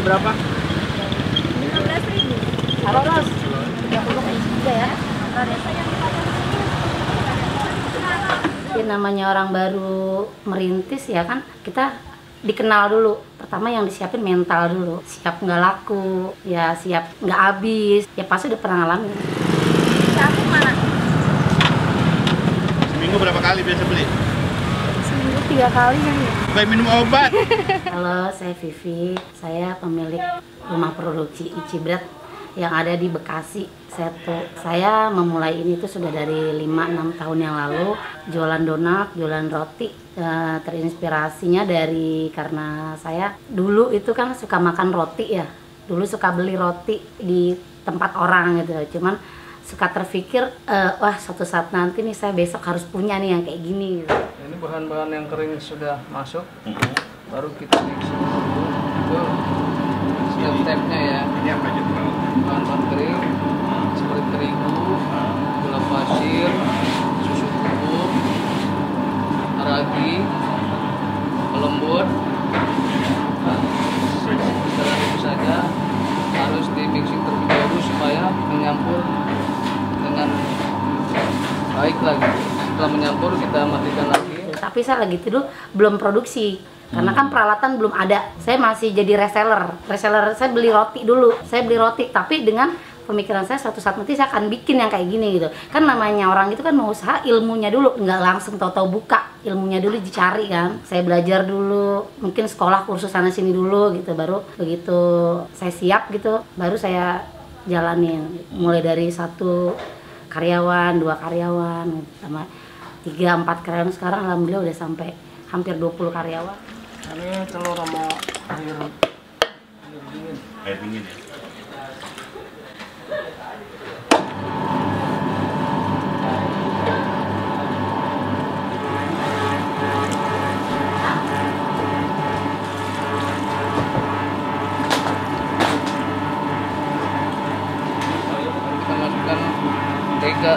berapa? 16.000. Halo Ros, 30 juga ya. Ini namanya orang baru merintis ya kan, kita dikenal dulu. Pertama yang disiapin mental dulu, siap nggak laku, ya siap nggak habis, ya pasti udah pernah ngalamin. Aku mana? Seminggu berapa kali biasa beli? Seminggu 3 kali kan ya. Kayak minum obat. Halo, saya Vivi, saya pemilik rumah produksi Icibread yang ada di Bekasi, Setu. Saya memulai ini tuh sudah dari 5-6 tahun yang lalu, jualan donat, jualan roti. Terinspirasinya dari karena saya dulu itu kan suka makan roti ya, dulu suka beli roti di tempat orang gitu, cuman suka terpikir wah suatu saat nanti nih saya besok harus punya nih yang kayak gini gitu. Ini bahan-bahan yang kering sudah masuk, baru kita mixing itu step-stepnya ya. Ini apa aja tuh? Bahan-bahan kering seperti terigu, gula pasir, susu bubuk, ragi, lembut. Setelah itu saja harus di mixing terlebih dahulu supaya menyampur dengan baik lagi. Setelah menyampur kita matikan lagi. Tapi saya lagi tidur belum produksi karena kan peralatan belum ada. Saya masih jadi reseller. Saya beli roti dulu. Saya beli roti tapi dengan pemikiran saya suatu saat nanti saya akan bikin yang kayak gini gitu. Kan namanya orang itu kan mau usaha ilmunya dulu, nggak langsung tahu-tahu buka. Ilmunya dulu dicari kan. Saya belajar dulu, mungkin sekolah kursus sana sini dulu gitu. Baru begitu saya siap gitu, baru saya jalanin. Mulai dari 1 karyawan, 2 karyawan, sama 3-4 karyawan, sekarang alhamdulillah udah sampai hampir 20 karyawan. Ini telur sama air dingin. Air dingin ya. Kita masukkan mentega.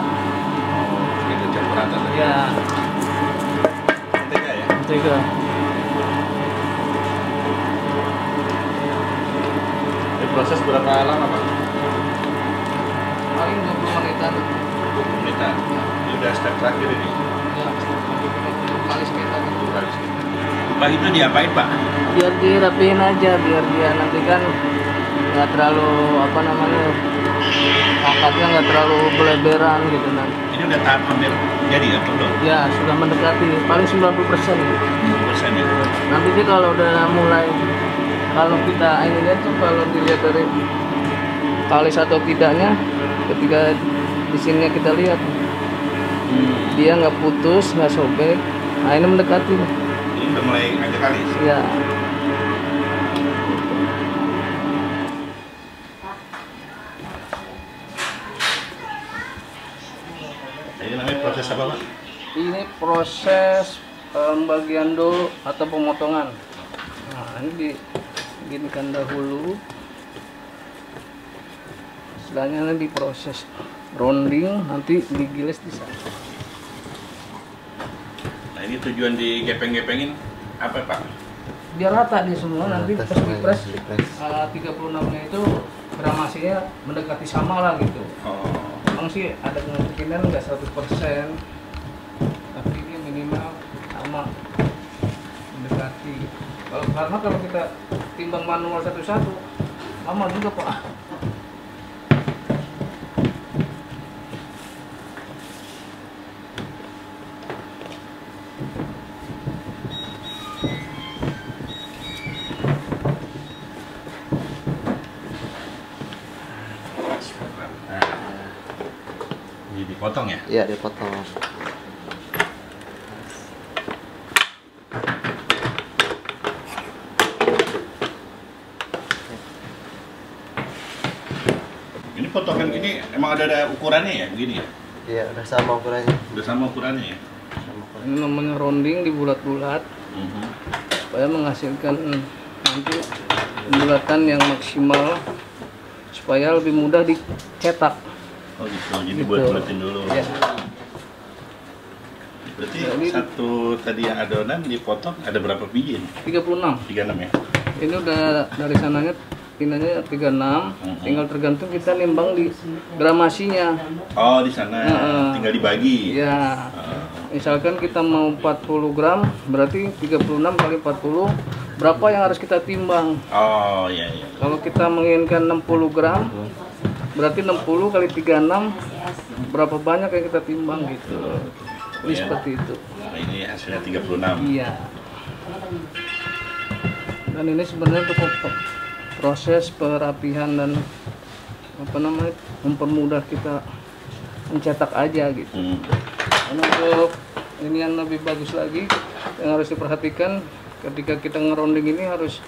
Itu campuran tadi. Ya, Mentega ya. mentega. Ini proses berapa lama Pak? Paling 20 menitan. 20 menitan. Ini udah step terakhir ini. Ya, kali sekitar. Pak itu diapain Pak? Biar dirapiin aja, biar dia nanti kan nggak terlalu apa namanya, angkatnya nggak terlalu beleberan gitu nanti. Ini udah tahap hampir jadi ya belum? Ya sudah mendekati paling 90%. 10% ya. Nanti dia kalau udah mulai, kalau kita ini lihat tuh kalau dilihat dari kalis atau tidaknya, ketika di sininya kita lihat dia nggak putus, nggak sobek. Nah ini mendekati. Ini udah mulai ada kali. Ya. Ini namanya proses apa Pak? Ini proses pembagian dulu atau pemotongan. Nah ini diginikan dahulu. Setelahnya nanti diproses rounding, nanti digiles di sana. Nah ini tujuan digepeng-gepengin apa Pak? Biar rata dia semua, nanti pas dipres 36 nya itu gramasinya mendekati sama lah gitu. Oh. Emang sih ada kemungkinan nggak 100%, tapi ini minimal sama mendekati. Karena kalau kita timbang manual satu-satu lama juga Pak. Jadi dipotong ya? Iya, dipotong. Ini potongan gini emang ada ukurannya ya begini ya? Iya, udah sama ukurannya. Udah sama ukurannya ya? Sama ukurannya. Ini namanya rounding dibulat-bulat supaya menghasilkan nanti bulatan yang maksimal supaya lebih mudah dicetak. Oh gitu, jadi Gitu. buat bulatin dulu. Ya. Berarti Jadi, satu tadi yang adonan dipotong ada berapa biji? 36. 36 ya? Ini udah dari sananya pinanya 36, tinggal tergantung kita nimbang di gramasinya. Oh, di sana tinggal dibagi. Ya, misalkan kita mau 40 gram, berarti 36 kali 40, berapa yang harus kita timbang? Oh, iya iya. Kalau kita menginginkan 60 gram, berarti 60 kali 36, berapa banyak yang kita timbang gitu. Jadi Iya. seperti itu. Nah, ini hasilnya 36. Iya. Dan ini sebenarnya untuk proses perapihan dan apa namanya, mempermudah kita mencetak aja gitu. Dan untuk ini yang lebih bagus lagi yang harus diperhatikan ketika kita ngeronding ini harus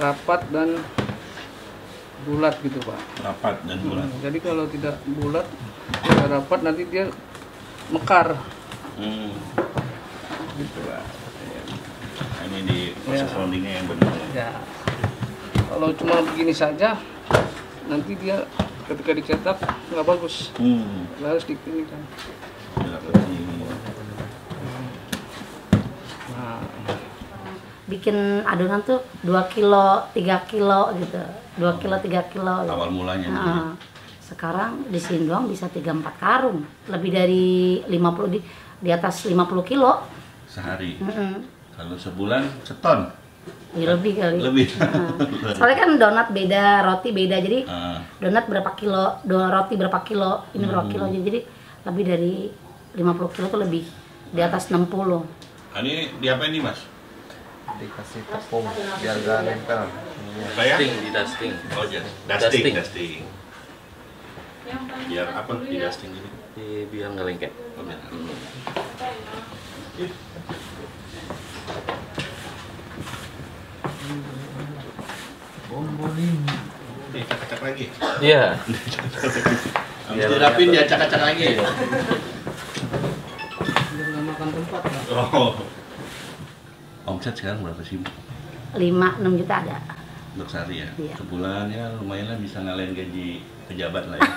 rapat dan bulat gitu Pak. Rapat dan bulat. Jadi kalau tidak bulat, tidak rapat nanti dia mekar. Gitu lah. Nah, ini di proses Ya. roundingnya yang benar. Ya, kalau cuma begini saja, nanti dia ketika dicetak nggak bagus. Harus dipilih kan. Nah, Bikin adonan tuh 2 kilo, 3 kilo gitu. 2 kilo, 3 kilo. Gitu. Awal mulanya. Nah, sekarang di sini doang bisa 3-4 karung. Lebih dari 50 di atas 50 kilo. Sehari. Mm-mm. Kalau sebulan seton. Ya, lebih kali. Lebih. Soalnya kan donat beda, roti beda. Jadi Ah. donat berapa kilo, roti berapa kilo, ini berapa kilo. Jadi lebih dari 50 kilo tuh lebih. Di atas 60. Nah, ini diapain nih Mas? Dikasih tepung biar gak nempel. Iya. Kayak? Di dusting. Oh, dusting. Biar apa di dusting ini? Biar nggak lengket. Oh, biar. Diacak-acak lagi. Iya. Habis dirapin diacak-acak lagi. biar nggak makan tempat Pak. Oh. Omset sekarang berapa sih? 5-6 juta ada. Untuk sehari ya? Iya. Sebulan ya lumayan lah bisa ngalahin gaji pejabat lah ya.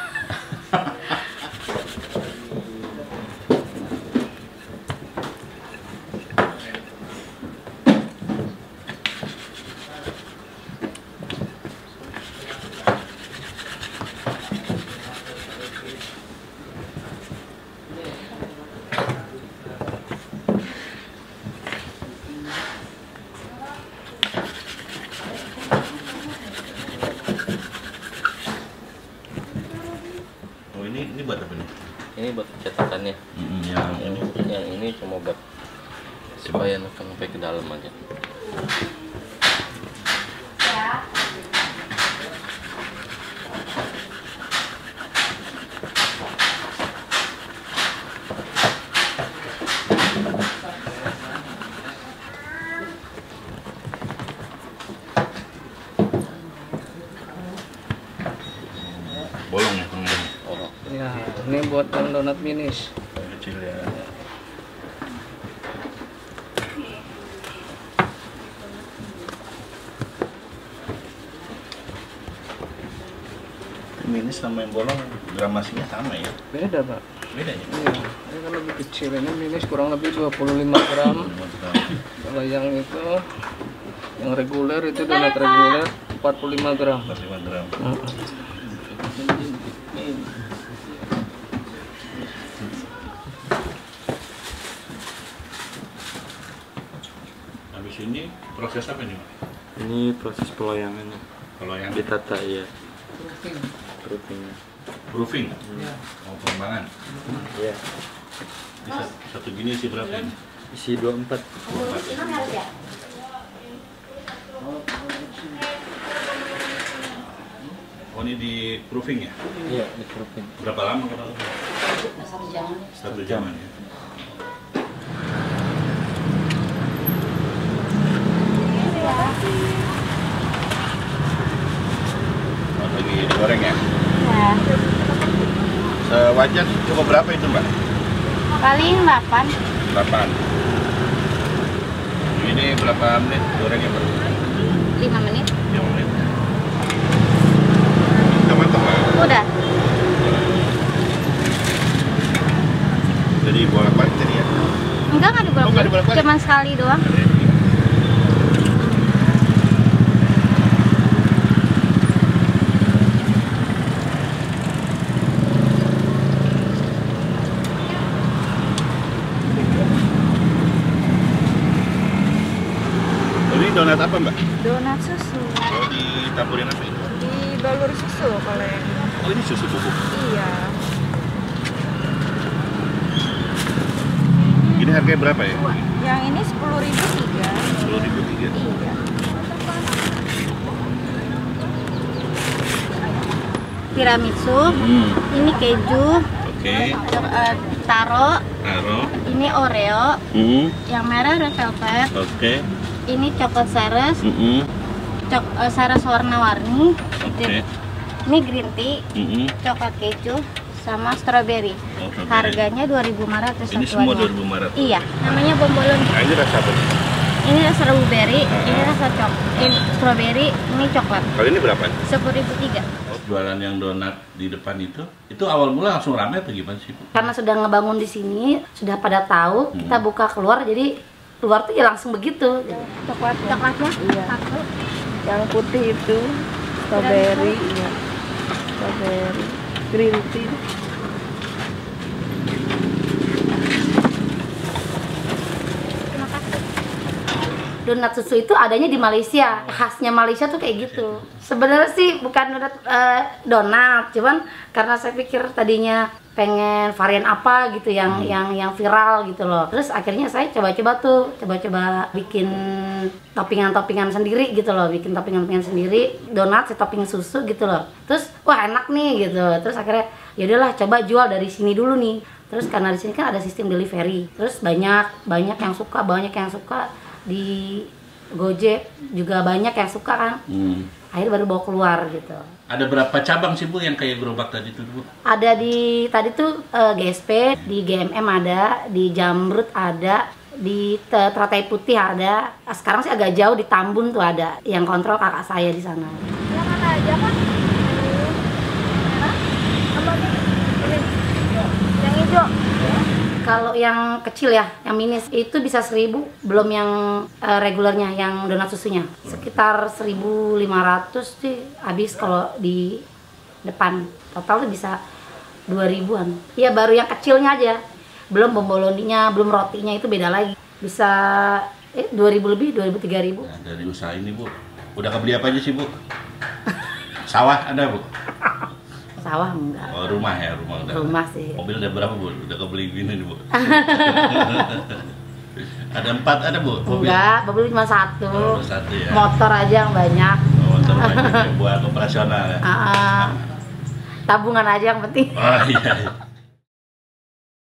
Oh, ini buat apa nih? Ini buat cetakannya. Yang ini. Yang ini cuma buat supaya neken sampai ke dalam aja. Bolong ya tengahnya. Oh, Ya, ini buat yang donat minis. Kecil ya. Ini sama yang bolong gramasinya sama ya? Beda Pak. Beda ya? Iya, ini kan lebih kecil, ini minis kurang lebih 25 gram. Kalau yang itu, yang reguler itu donat reguler 45 gram. 45 gram. Habis ini proses apa nih, Pak? ini proses peloyangannya. Kalau yang Ditata ya. Proofingnya. proofing, mau pengembangan. Iya. Bisa satu gini sih berapa ini? Isi 24. Oh, ini di proofing ya? Iya, di proofing. Berapa lama kalau? 1 jam. 1 jaman ya. Oh, lagi digoreng ya? Ya, Sewajan cukup berapa itu, Mbak? paling 8. 8. Ini berapa menit gorengnya, Mbak? 5 menit. 5 menit. Udah matang, Mbak? Udah. Jadi bolak-balik tadi ya? Enggak nggak dibolak-balik. dibolak-balik? Cuman sekali doang. Donat susu. Oh, ditampurin apa ini? Dibalur susu kalau yang ini. Oh, ini susu bubuk. Iya. Ini harganya berapa ya? Yang ini 10.000 tiga. 10.000 tiga. Iya. Tiramisu. Ini keju. Oke. Taro. Taruh. Ini Oreo. Yang merah red velvet. Oke. Ini coklat sares. Sares warna-warni. Oke. Ini green tea. Coklat keju sama strawberry. Oh, strawberry. Harganya 2.500 Ini semua satuannya. 2.500. Iya, namanya bombolon. Nah, ini rasa apa? Ini rasa blueberry, ini rasa strawberry, ini coklat. Kalau ini berapa? 10.003. Jualan yang donat di depan itu awal mula langsung ramai atau gimana sih, Bu? Karena sudah ngebangun di sini, sudah pada tahu, kita buka keluar, jadi keluar tuh ya langsung begitu. Coklatnya? Iya. Satu. Yang putih itu strawberry, iya. Strawberry, green tea. Terima kasih. Donat susu itu adanya di Malaysia, khasnya Malaysia tuh kayak gitu. Sebenarnya sih bukan donat, cuman karena saya pikir tadinya pengen varian apa gitu yang viral gitu loh. Terus akhirnya saya coba-coba bikin toppingan sendiri gitu loh, bikin toppingan sendiri, donat topping susu gitu loh. Terus wah enak nih gitu. Terus akhirnya ya udahlah coba jual dari sini dulu nih. Terus karena di sini kan ada sistem delivery. Terus banyak yang suka di Gojek juga banyak yang suka kan. Akhirnya baru bawa keluar gitu. Ada berapa cabang sih, Bu, yang kayak gerobak tadi tuh, Bu? Ada tadi tuh GSP, di GMM ada, di Jamrut ada, di Teratai Putih ada. Sekarang sih agak jauh di Tambun tuh ada, yang kontrol kakak saya di sana. Yang mana aja, Pak? Merah? Apa ini? Yang hijau. Kalau yang kecil ya, yang minis itu bisa 1.000, belum yang regulernya, yang donat susunya. Sekitar 1.500 sih habis kalau di depan. Total tuh bisa 2.000-an. Iya, baru yang kecilnya aja. Belum bomboloninya, belum rotinya, itu beda lagi. Bisa 2.000 lebih, 2.000, 3.000. Nah, dari usaha ini, Bu, udah kebeli apa aja sih, Bu? Sawah ada, Bu? Sawah enggak. Oh, rumah ya, rumah udah. Rumah sih. Mobil udah berapa, Bu? Udah kebeli gini nih, Bu. Ada 4 ada, Bu? Mobil? Enggak, mobil cuma 1. Oh, 1 ya. Motor aja yang banyak. Oh, motor banyak ya, buat operasional ya. Tabungan aja yang penting. Oh iya.